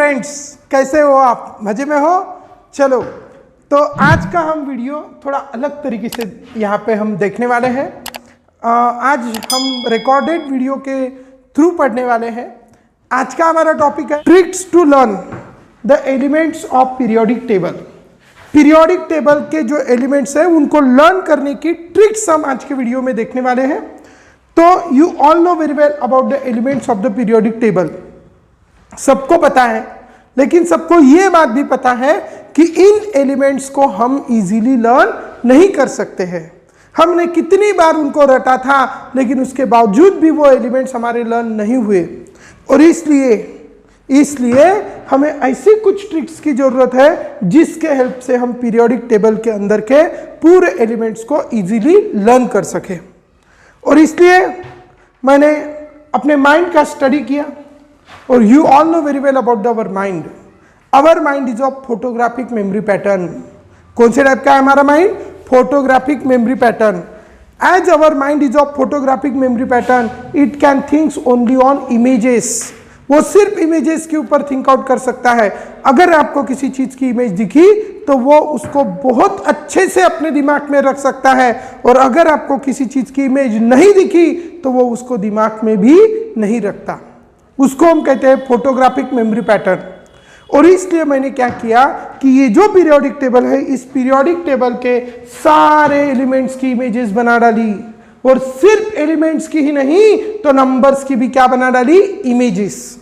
Friends, कैसे हो आप? मजे में हो? चलो, तो आज का हम वीडियो थोड़ा अलग तरीके से यहाँ पे हम देखने वाले हैं। आज हम रिकॉर्डेड वीडियो के थ्रू पढ़ने वाले हैं। आज का हमारा टॉपिक है tricks to learn the elements of periodic table. Periodic table के जो एलिमेंट्स हैं उनको लर्न करने की ट्रिक्स हम आज के वीडियो में देखने वाले हैं। तो you all know very well about the elements of the periodic table. सबको पता है, लेकिन सबको ये बात भी पता है कि इन एलिमेंट्स को हम इजीली लर्न नहीं कर सकते हैं। हमने कितनी बार उनको रटा था, लेकिन उसके बावजूद भी वो एलिमेंट्स हमारे लर्न नहीं हुए। और इसलिए हमें ऐसी कुछ ट्रिक्स की जरूरत है जिसके हेल्प से हम पीरियोडिक टेबल के अंदर के पूरे एलिमेंट्स को इजीली लर्न कर सके। और इसलिए मैंने अपने माइंड का स्टडी किया। और you all know very well about our mind. Our mind is of photographic memory pattern. कौन से टाइप का है हमारा mind? Photographic memory pattern. As our mind is of photographic memory pattern, it can thinks only on images. वो सिर्फ images के ऊपर think out कर सकता है। अगर आपको किसी चीज की इमेज दिखी तो वो उसको बहुत अच्छे से अपने दिमाग में रख सकता है, और अगर आपको किसी चीज की इमेज नहीं दिखी तो वो उसको दिमाग में भी नहीं रखता। उसको हम कहते हैं फोटोग्राफिक मेमोरी पैटर्न। और इसलिए मैंने क्या किया कि ये जो पीरियोडिक टेबल है, इस पीरियोडिक टेबल के सारे एलिमेंट्स की इमेजेस बना डाली। और सिर्फ एलिमेंट्स की ही नहीं तो नंबर्स की भी क्या बना डाली? इमेजेस।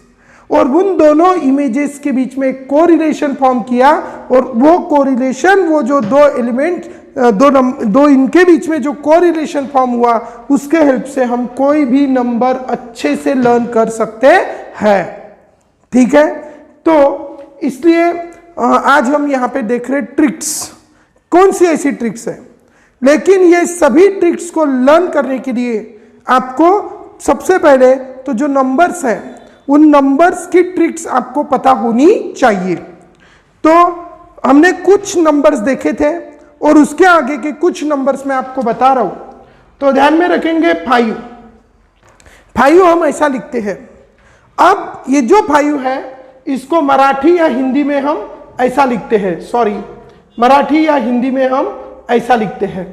और उन दोनों इमेजेस के बीच में कोरिलेशन फॉर्म किया। और वो कोरिलेशन, वो जो दो एलिमेंट दो इनके बीच में जो कोरिलेशन फॉर्म हुआ, उसके हेल्प से हम कोई भी नंबर अच्छे से लर्न कर सकते हैं। ठीक है, तो इसलिए आज हम यहाँ पे देख रहे ट्रिक्स। कौन सी ऐसी ट्रिक्स है? लेकिन ये सभी ट्रिक्स को लर्न करने के लिए आपको सबसे पहले तो जो नंबर्स हैं, उन नंबर्स की ट्रिक्स आपको पता होनी चाहिए। तो हमने कुछ नंबर्स देखे थे और उसके आगे के कुछ नंबर्स मैं आपको बता रहा हूं। तो ध्यान में रखेंगे 5 हम ऐसा लिखते हैं। अब ये जो 5 है, इसको मराठी या हिंदी में हम ऐसा लिखते हैं। मराठी या हिंदी में हम ऐसा लिखते हैं।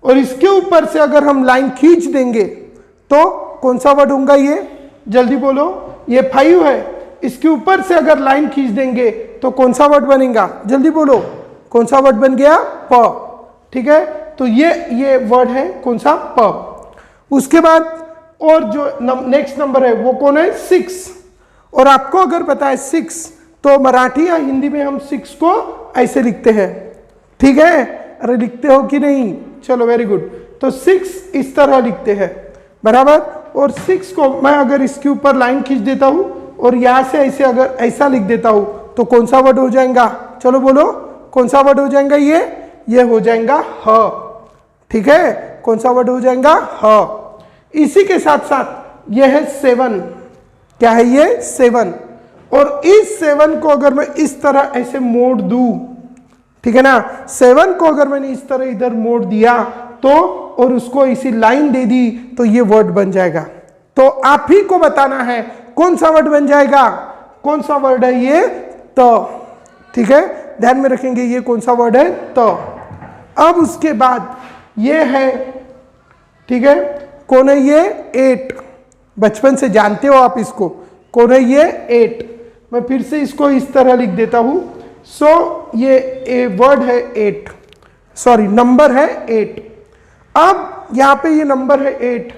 और इसके ऊपर से अगर हम लाइन खींच देंगे तो कौन सा वर्ड होगा? ये जल्दी बोलो। ये 5 है, इसके ऊपर से अगर लाइन खींच देंगे तो कौन सा वर्ड बनेगा? जल्दी बोलो। कौन सा वर्ड बन गया? प। ठीक है, तो ये वर्ड है कौन सा? प। उसके बाद और जो नेक्स्ट नंबर है वो कौन है? 6। और आपको अगर पता है 6, तो मराठी या हिंदी में हम 6 को ऐसे लिखते हैं। ठीक है, अरे लिखते हो कि नहीं? चलो, वेरी गुड। तो 6 इस तरह लिखते हैं, बराबर। और 6 को मैं अगर इसके ऊपर लाइन खींच देता हूं और यहां से ऐसे अगर ऐसा लिख देता हूं तो कौन सा वर्ड हो जाएगा? चलो बोलो, कौन सा वर्ड हो जाएगा? ये हो जाएगा ह। ठीक है, कौन सा वर्ड हो जाएगा? ह। इसी के साथ साथ ये है 7। क्या है ये? 7। और इस 7 को अगर मैं इस तरह ऐसे मोड़ दूं, ठीक है ना, 7 को अगर मैंने इस तरह इधर मोड़ दिया तो, और उसको इसी लाइन दे दी, तो ये वर्ड बन जाएगा। तो आप ही को बताना है कौन सा वर्ड बन जाएगा। कौन सा वर्ड है ये? त। ठीक है, ध्यान में रखेंगे ये कौन सा वर्ड है? त। अब उसके बाद ये है, ठीक है, कौन है ये? 8। बचपन से जानते हो आप इसको। कौन है ये? 8। मैं फिर से इसको इस तरह लिख देता हूं। ये वर्ड है 8, नंबर है 8। अब यहां पे ये नंबर है 8,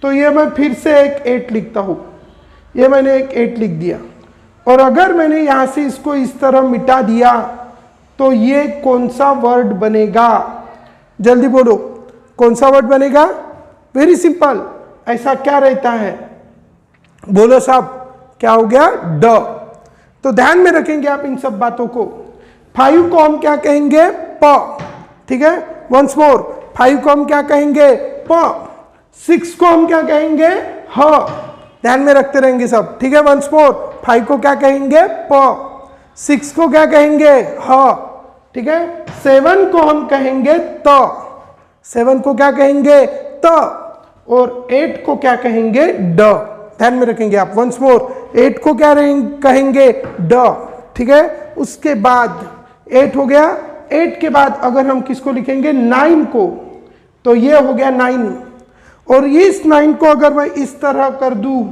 तो ये मैं फिर से एक 8 लिखता हूं। ये मैंने एक 8 लिख दिया। और अगर मैंने यहां से इसको इस तरह मिटा दिया तो ये कौन सा वर्ड बनेगा? जल्दी बोलो, कौन सा वर्ड बनेगा? Very simple. ऐसा क्या रहता है? बोलो साहब, क्या हो गया? ड। तो ध्यान में रखेंगे आप इन सब बातों को। 5 को हम क्या कहेंगे? प। ठीक है, वंस मोर, 5 को हम क्या कहेंगे? प। 6 को हम क्या कहेंगे? ह। ध्यान में रखते रहेंगे सब। ठीक है, वंस मोर, 5 को क्या कहेंगे? प। 6 को क्या कहेंगे? ह। ठीक है, 7 को हम कहेंगे त। 7 को क्या कहेंगे? त। और 8 को क्या कहेंगे? ड। ध्यान में रखेंगे आप। वंस मोर, 8 को क्या कहेंगे ड, ठीक है। उसके बाद 8 हो गया, 8 के बाद अगर हम किसको लिखेंगे 9 को, तो ये हो गया 9। और इस 9 को अगर मैं इस तरह कर दूं,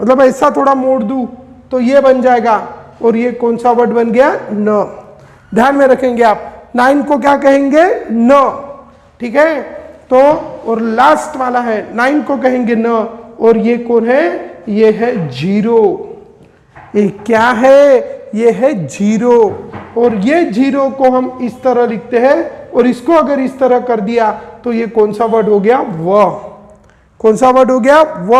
मतलब ऐसा थोड़ा मोड़ दूं, तो ये बन जाएगा। और ये कौन सा वर्ड बन गया न। ध्यान में रखेंगे आप, 9 को क्या कहेंगे न, ठीक है। तो और लास्ट वाला है 9 को कहेंगे न, और ये कौन है, ये है 0। ये क्या है, ये है 0। और ये 0 को हम इस तरह लिखते हैं, और इसको अगर इस तरह कर दिया तो ये कौन सा वर्ड हो गया व। कौन सा वर्ड हो गया व।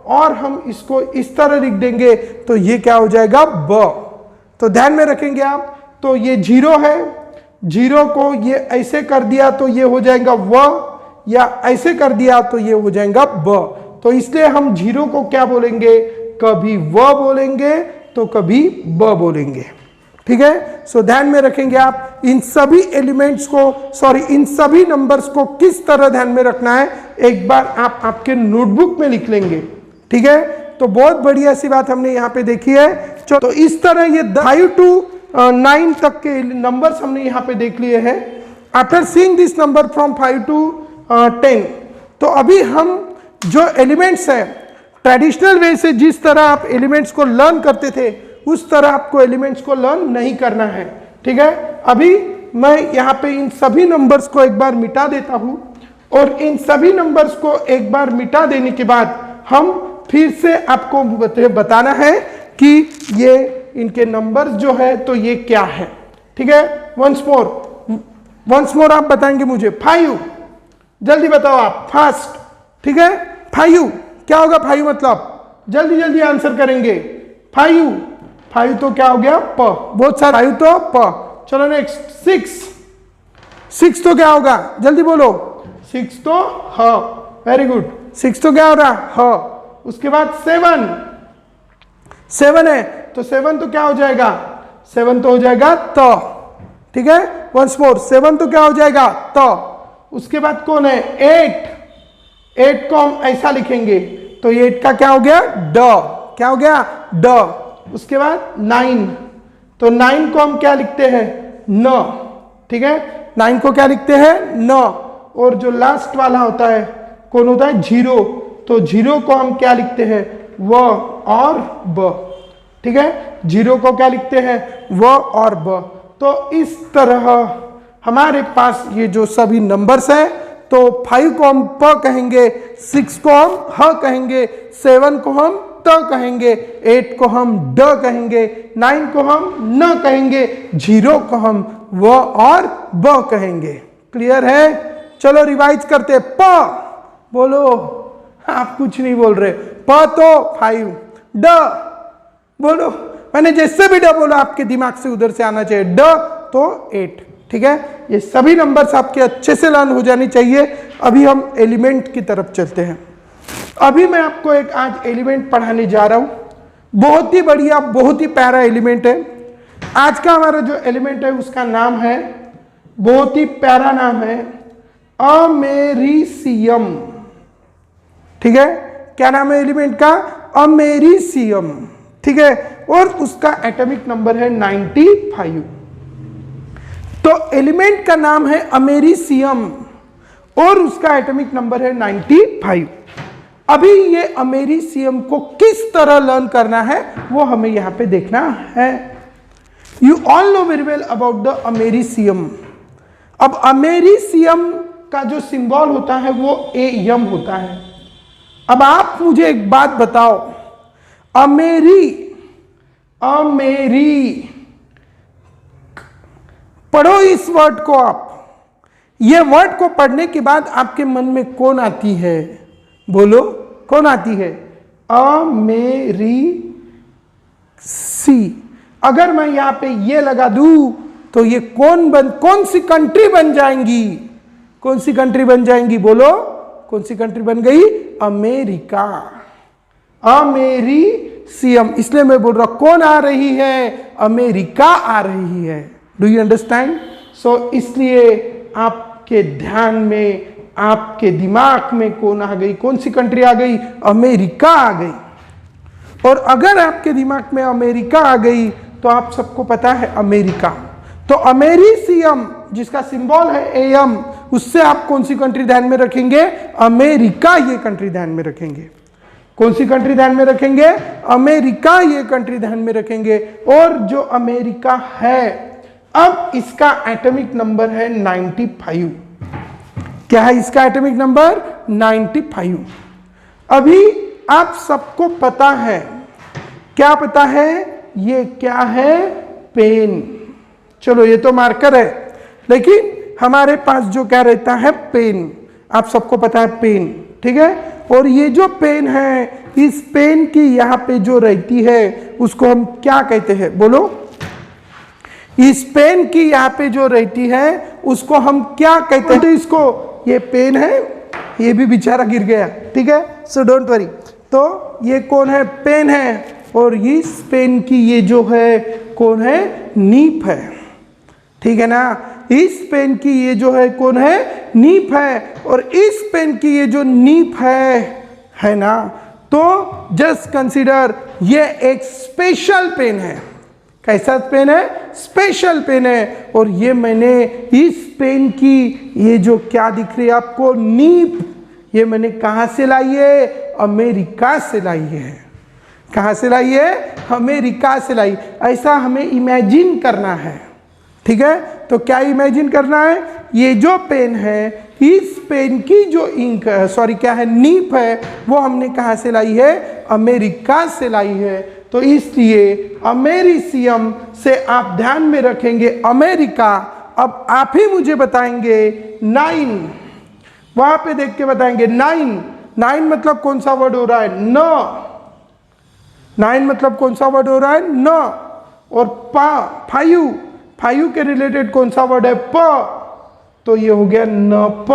और हम इसको इस तरह लिख देंगे तो ये क्या हो जाएगा ब। तो ध्यान में रखेंगे आप, तो ये 0 है, 0 को ये ऐसे कर दिया तो ये हो जाएगा व, या ऐसे कर दिया तो ये हो जाएगा ब। तो इसलिए हम 0 को क्या बोलेंगे, कभी व बोलेंगे तो कभी ब बोलेंगे, ठीक है। सो ध्यान में रखेंगे आप, इन सभी एलिमेंट्स को, सॉरी इन सभी नंबर्स को किस तरह ध्यान में रखना है एक बार आप आपके नोटबुक में लिख लेंगे, ठीक है। तो बहुत बढ़िया सी बात हमने यहाँ पे देखी है। तो इस तरह ये 5 to 9 तक के नंबर्स हमने यहाँ पे देख लिए हैं। After seeing this number from 5 to 10, तो अभी हम जो एलिमेंट्स हैं ट्रेडिशनल वे से जिस तरह आप एलिमेंट्स को लर्न करते थे उस तरह आपको एलिमेंट्स को लर्न नहीं करना है, ठीक है। अभी मैं यहाँ पे इन सभी नंबर्स को एक बार मिटा देता हूँ, और इन सभी नंबर्स को एक बार मिटा देने के बाद हम फिर से आपको बताना है कि ये इनके नंबर्स जो है तो ये क्या है, ठीक है। वंस मोर आप बताएंगे मुझे 5, जल्दी बताओ आप फास्ट, ठीक है। 5 क्या होगा, 5 मतलब जल्दी जल्दी आंसर करेंगे। 5 तो क्या हो गया प, बहुत सारे 5 तो प। चलो नेक्स्ट 6 तो क्या होगा, जल्दी बोलो। 6 तो ह, वेरी गुड। 6 तो क्या हो रहा ह। उसके बाद 7 है, तो 7 तो क्या हो जाएगा, 7 तो हो जाएगा त, ठीक है। वंस मोर 7 तो क्या हो जाएगा त। उसके बाद कौन है 8 को हम ऐसा लिखेंगे तो 8 का क्या हो गया ड, क्या हो गया ड। उसके बाद 9, तो 9 को हम क्या लिखते हैं न, ठीक है। 9 को क्या लिखते हैं न। और जो लास्ट वाला होता है कौन होता है 0, तो 0 को हम क्या लिखते हैं व और ब, ठीक है। 0 को क्या लिखते हैं व और ब। तो इस तरह हमारे पास ये जो सभी नंबर्स हैं, तो 5 को हम प कहेंगे, 6 को हम ह कहेंगे, 7 को हम त कहेंगे, 8 को हम ड कहेंगे, 9 को हम न कहेंगे, 0 को हम व और ब कहेंगे। क्लियर है। चलो रिवाइज करते। प बोलो, आप कुछ नहीं बोल रहे। प तो 5, ड बोलो, मैंने जैसे भी ड बोला आपके दिमाग से उधर से आना चाहिए। ड तो 8, ठीक है। ये सभी नंबर्स आपके अच्छे से लर्न हो जानी चाहिए। अभी हम एलिमेंट की तरफ चलते हैं। अभी मैं आपको एक आज एलिमेंट पढ़ाने जा रहा हूं, बहुत ही बढ़िया, बहुत ही प्यारा एलिमेंट है। आज का हमारा जो एलिमेंट है उसका नाम है, बहुत ही प्यारा नाम है, अमेरिसियम, ठीक है। क्या नाम है एलिमेंट का, अमेरिसियम, ठीक है। और उसका एटॉमिक नंबर है 95। तो एलिमेंट का नाम है अमेरिसियम और उसका एटॉमिक नंबर है 95। अभी ये अमेरिसियम को किस तरह लर्न करना है वो हमें यहां पे देखना है। You all know very well about the americium. अब अमेरिसियम का जो सिंबल होता है वो AM होता है। अब आप मुझे एक बात बताओ, अमेरी पढ़ो इस वर्ड को। आप ये वर्ड को पढ़ने के बाद आपके मन में कौन आती है, बोलो कौन आती है, अमेरिसी। अगर मैं यहां पे ये लगा दूं तो ये कौन सी कंट्री बन जाएंगी, कौन सी कंट्री बन जाएंगी, बोलो कौन सी कंट्री बन गई, अमेरिका। अमेरिसियम, इसलिए मैं बोल रहा हूं कौन आ रही है, अमेरिका आ रही है। Do you understand. सो इसलिए आपके ध्यान में, आपके दिमाग में कौन आ गई, कौन सी कंट्री आ गई, अमेरिका आ गई। और अगर आपके दिमाग में अमेरिका आ गई तो आप सबको पता है अमेरिका, तो अमेरिसियम जिसका सिंबल है एम, उससे आप कौन सी कंट्री ध्यान में रखेंगे? अमेरिका ये कंट्री ध्यान में रखेंगे। कौन सी कंट्री ध्यान में रखेंगे? अमेरिका ये कंट्री ध्यान में रखेंगे। और जो अमेरिका है, अब इसका एटॉमिक नंबर है 95। क्या है इसका एटॉमिक नंबर? 95। अभी आप सबको पता है, क्या पता है? ये क्या है? पेन। चलो ये तो मार्कर है, लेकिन हमारे पास जो क्या रहता है? पेन। आप सबको पता है पेन, ठीक है। और ये जो पेन है, इस पेन की यहाँ पे जो रहती है उसको हम क्या कहते हैं? बोलो। इस पेन की यहाँ पे जो रहती है उसको हम क्या कहते हैं? तो इसको, ये पेन है, ये भी बेचारा गिर गया, ठीक है, सो डोंट वरी। तो ये कौन है? पेन है। और इस पेन की ये जो है कौन है? नीप है, ठीक है ना। इस पेन की ये जो है कौन है? नीप है। और इस पेन की ये जो नीप है ना, तो जस्ट कंसीडर ये एक स्पेशल पेन है। कैसा पेन है? स्पेशल पेन है। और ये मैंने इस पेन की ये जो क्या दिख रही है आपको? नीप, ये मैंने कहां से लाई है? अमेरिका से लाई है। कहां से लाई है? अमेरिका से लाई। ऐसा हमें इमेजिन करना है, ठीक है। तो क्या इमेजिन करना है? ये जो पेन है, इस पेन की जो इंक है, सॉरी क्या है, नीप है, वो हमने कहां से लाई है? अमेरिका से लाई है। तो इसलिए अमेरिसियम से आप ध्यान में रखेंगे अमेरिका। अब आप ही मुझे बताएंगे 9, वहां पे देख के बताएंगे 9 मतलब कौन सा वर्ड हो रहा है? न। 9 मतलब कौन सा वर्ड हो रहा है? न। और 5 के रिलेटेड कौन सा वर्ड है? प। तो ये हो गया न प।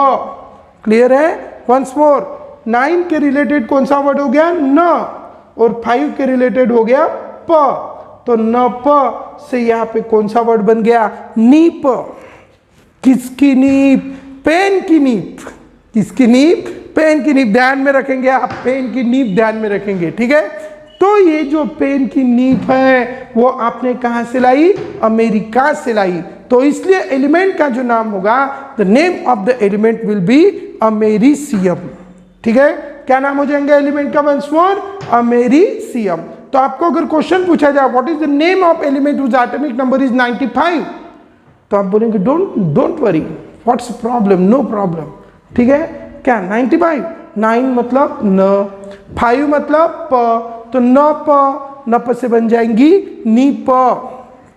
क्लियर है? वंस मोर, 9 के रिलेटेड कौन सा वर्ड हो गया? न। और 5 के रिलेटेड हो गया प। तो न प से यहां पे कौन सा वर्ड बन गया? नीप। किसकी नीप? पेन की नीप। किसकी नीप? पेन की नीप। ध्यान में रखेंगे आप, पेन की नीप ध्यान में रखेंगे, ठीक है। तो ये जो पेन की नीप है वो आपने कहां से लाई? अमेरिका से लाई। तो इसलिए एलिमेंट का जो नाम होगा, the name of the element will be americium, ठीक है। क्या नाम हो जाएंगे एलिमेंट का? Once more, americium. तो आपको अगर क्वेश्चन पूछा जाए what is the name of element whose atomic number is 95, तो आप बोलेंगे don't worry, what's problem? No problem, ठीक है। क्या 95? 9 मतलब न, 5 मतलब प, तो न प से बन जाएंगी नी प,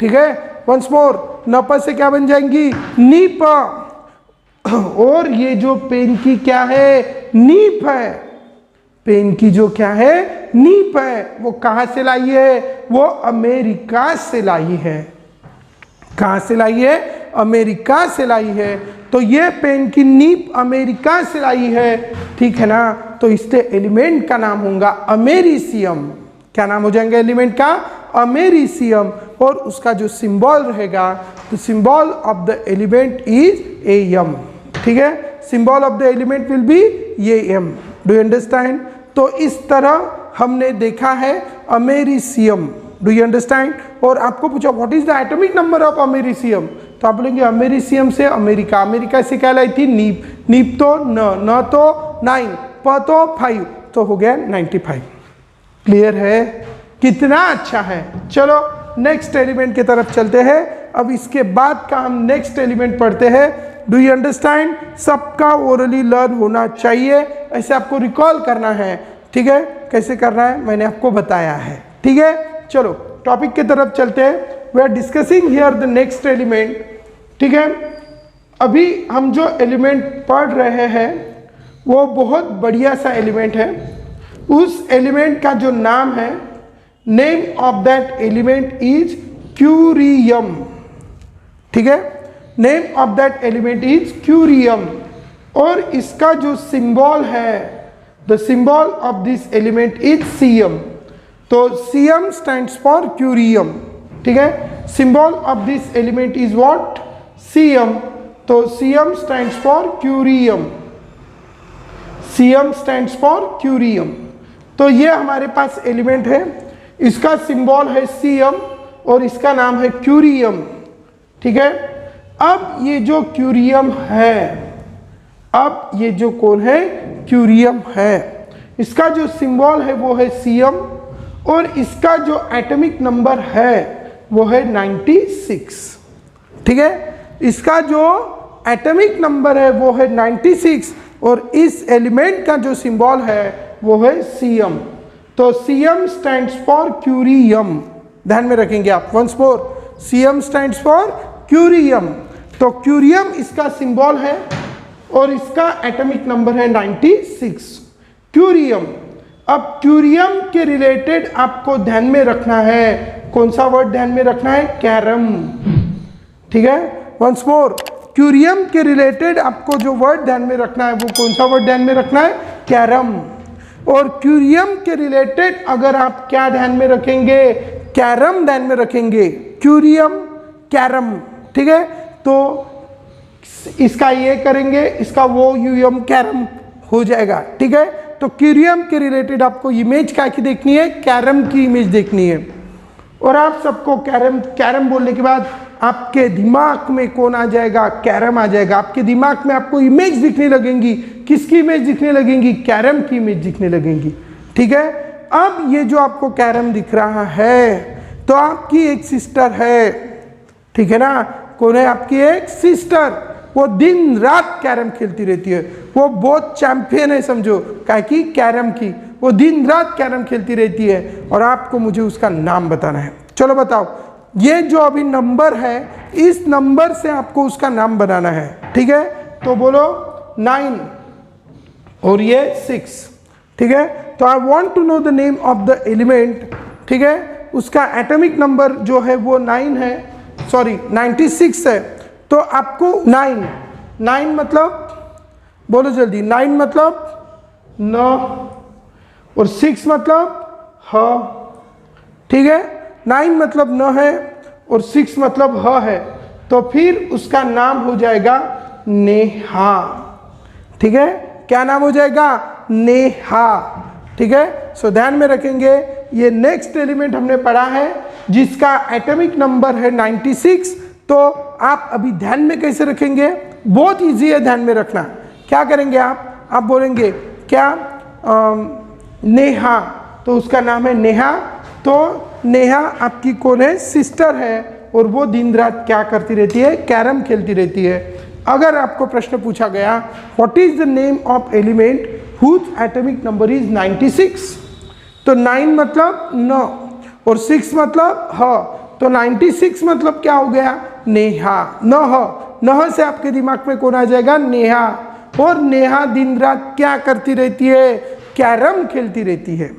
ठीक है। वंस मोर, न प से क्या बन जाएंगी? नी प। और ये जो पेन की क्या है? नीप है। पेन की जो क्या है? नीप है। वो कहां से लाई है? वो अमेरिका से लाई है। कहां से लाई है? अमेरिका से लाई है। तो ये पेन की नीप अमेरिका से लाई है, ठीक है ना। तो इससे एलिमेंट का नाम होगा अमेरिसियम। क्या नाम हो जाएंगे एलिमेंट का? अमेरिसियम। और उसका जो सिंबल रहेगा, the symbol of the element is M, ठीक है। Symbol of the element will be M. Do you understand? तो इस तरह हमने देखा है अमेरिसियम। Do you understand? और आपको पूछा what is the atomic number of americium, तो आप बोलेंगे अमेरिसियम से अमेरिका। अमेरिका से क्या लाई थी? नीप। नीप तो न तो 9, प तो 5, तो हो गया 95। क्लियर है? कितना अच्छा है। चलो नेक्स्ट एलिमेंट की तरफ चलते हैं। अब इसके बाद का हम नेक्स्ट एलिमेंट पढ़ते हैं। Do you understand? सबका ओरली लर्न होना चाहिए, ऐसे आपको रिकॉल करना है, ठीक है। कैसे करना है मैंने आपको बताया है, ठीक है। चलो टॉपिक की तरफ चलते हैं। We are discussing here the next element, ठीक है। अभी हम जो एलिमेंट पढ़ रहे हैं वो बहुत बढ़िया सा एलिमेंट है। उस एलिमेंट का जो नाम है, name of that element is curium, ठीक है। Name of that element is curium. और इसका जो सिंबल है, the symbol of this element is CM. तो सीएम स्टैंड्स फॉर क्यूरियम, ठीक है। Symbol of this element is what? CM. तो CM stands for curium. CM stands for curium. तो ये हमारे पास एलिमेंट है, इसका सिंबल है Cm और इसका नाम है क्यूरियम। ठीक है, अब ये जो क्यूरियम है, अब ये जो कौन है, क्यूरियम है, इसका जो सिंबल है वो है Cm और इसका जो एटॉमिक नंबर है वो है 96। ठीक है, इसका जो एटॉमिक नंबर है वो है 96 और इस एलिमेंट का जो सिंबल है वो है Cm। तो Cm स्टैंड्स फॉर क्यूरियम, ध्यान में रखेंगे आप। Once more, Cm stands for curium. तो क्यूरियम इसका सिंबल है और इसका एटॉमिक नंबर है 96, क्यूरियम। अब क्यूरियम के रिलेटेड आपको ध्यान में रखना है, कौन सा वर्ड ध्यान में रखना है, कैरम। ठीक है, वंस मोर, क्यूरियम के रिलेटेड आपको जो वर्ड ध्यान में रखना है वो कौन सा वर्ड ध्यान में रखना है, कैरम। और क्यूरियम के रिलेटेड अगर आप क्या ध्यान में रखेंगे, कैरम ध्यान में रखेंगे, क्यूरियम कैरम। ठीक है, तो इसका ये करेंगे, इसका वो यूएम कैरम हो जाएगा। ठीक है, तो क्यूरियम के रिलेटेड आपको इमेज क्या की देखनी है, कैरम की इमेज देखनी है। और आप सबको कैरम, कैरम बोलने के बाद आपके दिमाग में कौन आ जाएगा, कैरम आ जाएगा। आपके दिमाग में आपको इमेज दिखने लगेंगी, किसकी इमेज दिखने लगेंगी, कैरम की इमेज दिखने लगेंगी। ठीक है, अब ये जो आपको कैरम दिख रहा है तो आपकी एक सिस्टर है, ठीक है ना, कौन है, आपकी एक सिस्टर, वो दिन रात कैरम खेलती रहती है, वो बहुत चैंपियन है समझो, क्या कि कैरम की, वो दिन रात कैरम खेलती रहती है और आपको मुझे उसका नाम बताना है। चलो बताओ, ये जो अभी नंबर है, इस नंबर से आपको उसका नाम बनाना है। ठीक है, तो बोलो 9 और ये 6। ठीक है, तो I want to know the name of the element. ठीक है, उसका एटॉमिक नंबर जो है वो 9 है, सॉरी 96 है। तो आपको 9 मतलब, बोलो जल्दी, 9 मतलब 9 और 6 मतलब ह। ठीक है, 9 मतलब न है और 6 मतलब ह है, तो फिर उसका नाम हो जाएगा नेहा। ठीक है, क्या नाम हो जाएगा, नेहा। ठीक है, सो ध्यान में रखेंगे, ये नेक्स्ट एलिमेंट हमने पढ़ा है जिसका एटॉमिक नंबर है 96। तो आप अभी ध्यान में कैसे रखेंगे, बहुत इजी है ध्यान में रखना। क्या करेंगे आप बोलेंगे क्या, नेहा, तो उसका नाम है नेहा। तो नेहा आपकी कौन है, सिस्टर है और वो दिन रात क्या करती रहती है, कैरम खेलती रहती है। अगर आपको प्रश्न पूछा गया what is the name of element whose atomic number is 96, तो 9 मतलब न और 6 मतलब ह, तो 96 मतलब क्या हो गया, नेहा। नह से आपके दिमाग में कौन आ जाएगा, नेहा। और नेहा दिन रात क्या करती रहती है, कैरम खेलती रहती है।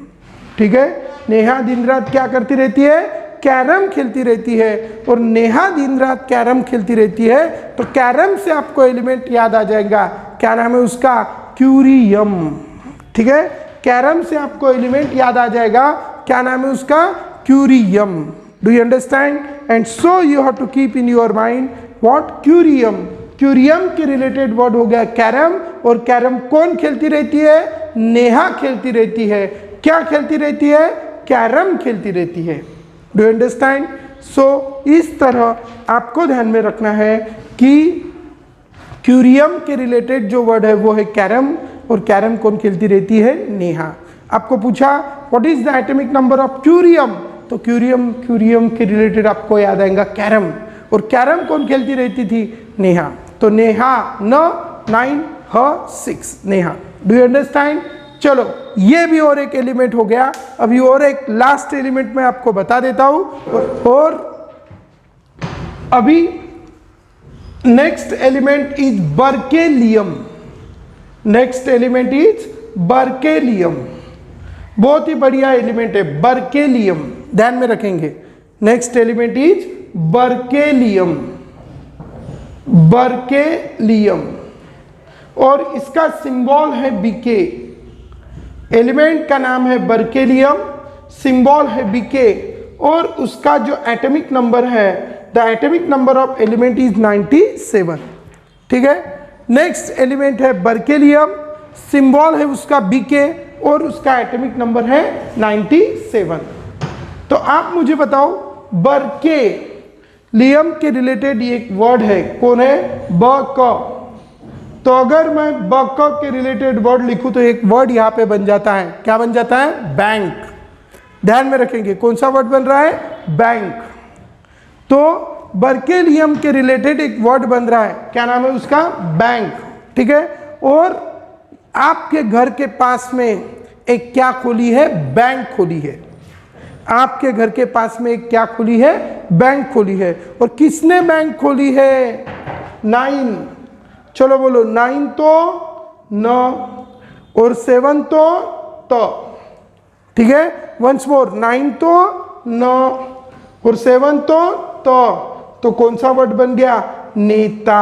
ठीक है, नेहा दिन रात क्या करती रहती है, कैरम खेलती रहती है। और नेहा दिन रात कैरम खेलती रहती है, तो कैरम से आपको एलिमेंट याद आ जाएगा, क्या नाम है उसका, क्यूरियम। ठीक है, कैरम से आपको एलिमेंट याद आ जाएगा, क्या नाम है उसका, curium. Do you understand? And so you have to keep in your mind what, curium. Curium के रिलेटेड वर्ड हो गया कैरम, और कैरम कौन खेलती रहती है, नेहा खेलती रहती है। क्या खेलती रहती है, कैरम खेलती रहती है। Do you understand? सो इस तरह आपको ध्यान में रखना है कि क्यूरियम के रिलेटेड जो वर्ड है वो है कैरम, और कैरम कौन खेलती रहती है, नेहा। आपको पूछा what is the atomic number of curium, तो क्यूरियम के रिलेटेड आपको याद आएगा कैरम, और कैरम कौन खेलती रहती थी, नेहा। तो नेहा, न 9 ह 6, नेहा। Do you understand? चलो ये भी और एक एलिमेंट हो गया। अभी और एक लास्ट एलिमेंट मैं आपको बता देता हूं, और अभी next element is berkelium. Next element is berkelium, बहुत ही बढ़िया एलिमेंट है बर्केलियम, ध्यान में रखेंगे। Next element is berkelium, berkelium, और इसका सिंबल है बीके। एलिमेंट का नाम है बर्केलियम, सिंबल है बीके, और उसका जो एटॉमिक नंबर है, the atomic number of element is 97। ठीक है, नेक्स्ट एलिमेंट है बर्केलियम, सिंबल है उसका बीके और उसका एटॉमिक नंबर है 97। तो आप मुझे बताओ बर्केलियम के रिलेटेड ये एक वर्ड है, कौन है? बक। तो अगर मैं बक के रिलेटेड वर्ड लिखूं तो एक वर्ड यहां पे बन जाता है, क्या बन जाता है? बैंक। ध्यान में रखेंगे कौन सा वर्ड बन रहा है? बैंक। तो बर्केलियम के रिलेटेड एक वर्ड बन रहा है, क्या नाम है उसका? बैंक। ठीक है। और आपके घर के पास में एक क्या खोली है? बैंक खोली है। आपके घर के पास में एक क्या खोली है? बैंक खोली है। और किसने बैंक खोली है? 9। चलो बोलो, 9 तो न और 7 तो ठीक है। वंस मोर, 9 तो न और 7 तो कौन सा वर्ड बन गया? नेता।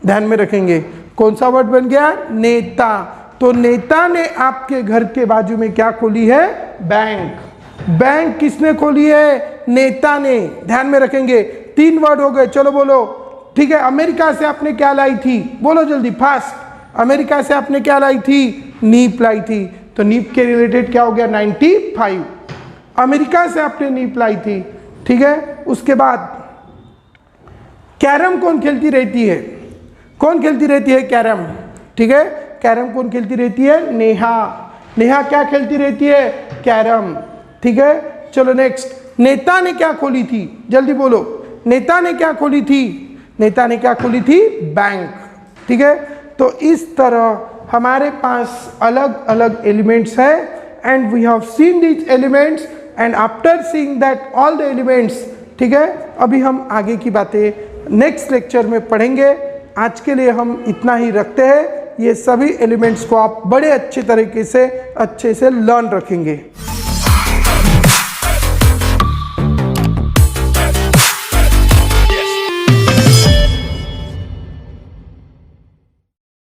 ध्यान में रखेंगे कौन सा वर्ड बन गया? नेता। तो नेता ने आपके घर के बाजू में क्या खोली है? बैंक। बैंक किसने खोली है? नेता ने। ध्यान में रखेंगे 3 वर्ड हो गए। चलो बोलो, ठीक है। अमेरिका से आपने क्या लाई थी? बोलो जल्दी, फास्ट। अमेरिका से आपने क्या लाई थी? नीप लाई थी। तो नीप के रिलेटेड क्या हो गया? 95। अमेरिका से आपने नीप लाई थी। ठीक है। उसके बाद कैरम कौन खेलती रहती है? कौन खेलती रहती है कैरम? ठीक है। कैरम कौन खेलती रहती है? नेहा। नेहा क्या खेलती रहती है? कैरम। ठीक है। चलो नेक्स्ट, नेता ने क्या खोली थी? जल्दी बोलो, नेता ने क्या खोली थी? नेता ने क्या खोली थी? बैंक। ठीक है। तो इस तरह हमारे पास अलग अलग एलिमेंट्स है and we have seen these elements and after seeing that all the elements, ठीक है, अभी हम आगे की बातें नेक्स्ट लेक्चर में पढ़ेंगे। आज के लिए हम इतना ही रखते हैं। ये सभी एलिमेंट्स को आप बड़े अच्छे तरीके से अच्छे से लर्न रखेंगे।